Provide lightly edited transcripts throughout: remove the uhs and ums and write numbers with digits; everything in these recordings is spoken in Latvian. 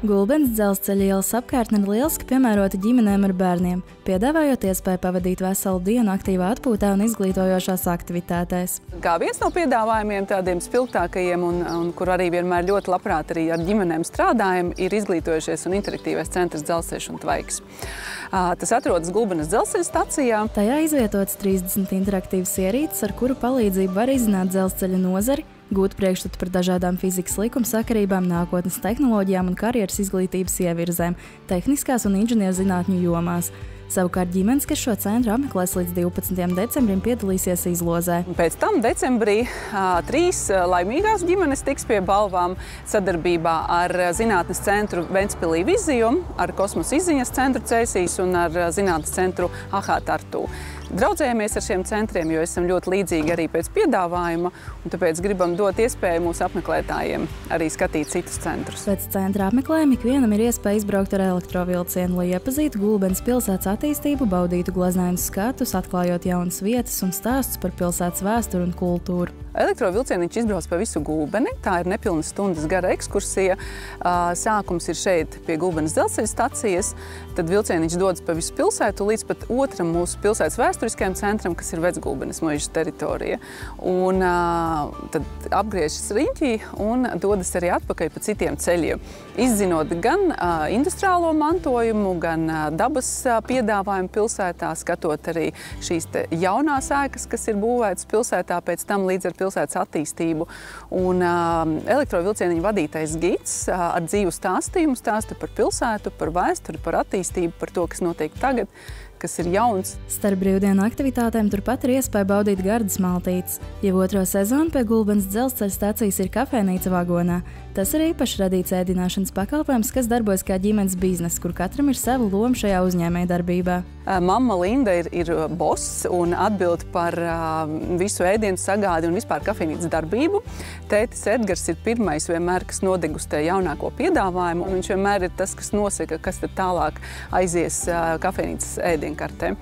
Gulbenes dzelzceļa ielas apkārtne ir lieliski piemērota ģimenēm ar bērniem, piedāvājot iespēju pavadīt veselu dienu aktīvā atpūtā un izglītojošās aktivitātēs. Kā viens no piedāvājumiem tādiem spilgtākajiem un kur arī vienmēr ļoti labprāt arī ar ģimenēm strādājam, ir izglītojušies un interaktīvais centrs Dzelzceļš un Tvaiks. Tas atrodas Gulbenes dzelzceļa stacijā. Tajā izvietotas 30 interaktīvas ierīces, ar kuru palīdzību var izzināt dzelzceļa nozari, gūt priekšstatu par dažādām fizikas likumsakarībām, nākotnes tehnoloģijām un karjeras izglītības ievirzēm, tehniskās un inženierzinātņu jomās. Savukārt ģimenes, kas šo centru apmeklēs līdz 12. decembrim, piedalīsies izlozē. Pēc tam decembrī 3 laimīgās ģimenes tiks pie balvām sadarbībā ar Zinātnes centru Ventspilī Vizijum, ar Kosmosa izziņas centru Cēsīs un ar Zinātnes centru AHA Tartu. Draudzējamies ar šiem centriem, jo esam ļoti līdzīgi arī pēc piedāvājuma, un tāpēc gribam dot iespēju mūsu apmeklētājiem arī skatīt citus centrus. Pēc centra apmeklējuma ikvienam ir iespēja izbraukt ar elektrovilcienu, lai iepazītu Gulbenes pilsētas attīstību, baudītu glaznainus skatus, atklājot jaunas vietas un stāstus par pilsētas vēsturi un kultūru. Elektrovilcieniņš izbrauc pa visu Gulbeni. Tā ir nepilnas stundas gara ekskursija. Sākums ir šeit pie Gulbenes dzelzceļa stacijas. Tad vilcieniņš dodas pa visu pilsētu līdz pat otram mūsu pilsētas vēsturiskajam centram, kas ir Vecgulbenes muižas teritorija. Un tad apgriežas riņķī un dodas arī atpakaļ pa citiem ceļiem. Izzinot gan industriālo mantojumu, gan dabas piedāvājumu pilsētā, skatot arī šīs jaunās ēkas, kas ir būvētas pilsētā pēc tam līdz ar pilsētas attīstību. Un elektrovilcieniņa vadītais gids ar dzīvu stāstījumu stāsta par pilsētu, par vēsturi, par attīstību, par to, kas notiek tagad, kas ir jauns. Starp brīvdienu aktivitātēm turpat ir iespēja baudīt gardas maltītes. Jau otro sezonu pie Gulbenes dzelzceļa stacijas ir kafejnīca vagonā. Tas ir īpaši radīts ēdināšanas pakalpojums, kas darbojas kā ģimenes bizness, kur katram ir sava loma šajā uzņēmējdarbībā. Mamma Linda ir boss un atbild par visu ēdienu sagādi un vispār kafejnīcas darbību. Tētis Edgars ir pirmais vienmēr, kas nodegustē jaunāko piedāvājumu, un viņš vienmēr ir tas, kas nosaka, kas tad tālāk aizies kafejnīcas ēdienkartē.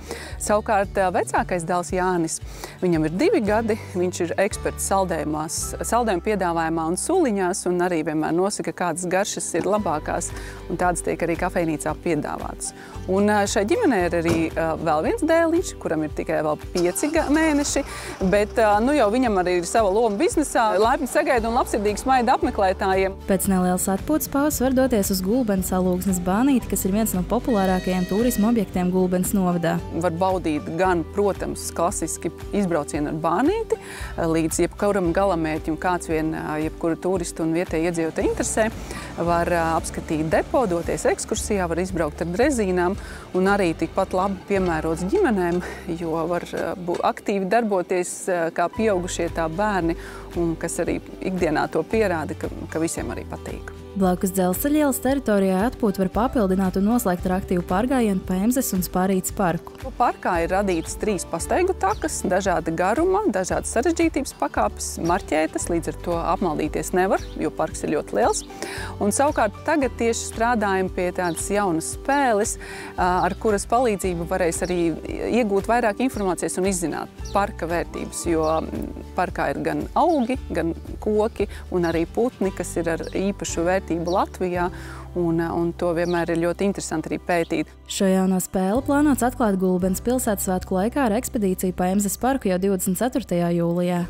Savukārt vecākais dēls Jānis, viņam ir 2 gadi, viņš ir eksperts saldējumu piedāvājumā un suliņās, un arī vienmēr nosaka, kādas garšas ir labākās, un tādas tiek arī kafejnīcā piedāvātas. Un šai ģimenei ir arī vēl viens dēliņš, kuram ir tikai vēl 5 mēneši, bet nu jau viņam arī ir sava loma biznesā. Laipni sagaida un labsirdīgi smaida apmeklētājiem. Pēc nelielas atpūtas pauzes var doties uz Gulbenes Alūksnes bānīti, kas ir viens no populārākajiem turisma objektiem Gulbenes novadā. Var baudīt gan, protams, klasiski izbraucienu ar bānīti, līdz jebkuram galamērķim, kāds vien jebkuru turistu un vietēju iedzīvotāju interesē. Var apskatīt depo, doties ekskursijā, var izbraukt ar drezīnām un arī tikpat labi piemērots ģimenēm, jo var aktīvi darboties kā pieaugušie tā bērni, un kas arī ikdienā to pierāda, ka visiem arī patīk. Blakus dzelzceļa ielas teritorijā atpūtu var papildināt un noslēgt ar aktīvu pārgājienu pa Emzes un Spārītes parku. Parkā ir radītas 3 pastaigu takas, dažāda garuma, dažādas sarežģītības pakāpes, marķētas, līdz ar to apmaldīties nevar, jo parks ir ļoti liels. Un savukārt tagad tieši strādājam pie tādas jaunas spēles, ar kuras palīdzību varēs arī iegūt vairāk informācijas un izzināt parka vērtības, jo parkā ir gan augi, gan koki un arī putni, kas ir ar īpašu vērtību Latvijā, un to vienmēr ir ļoti interesanti arī pētīt. Šo jauno spēli plānots atklāt Gulbenes pilsētas svētku laikā ar ekspedīciju pa Emzes parku jau 24. jūlijā.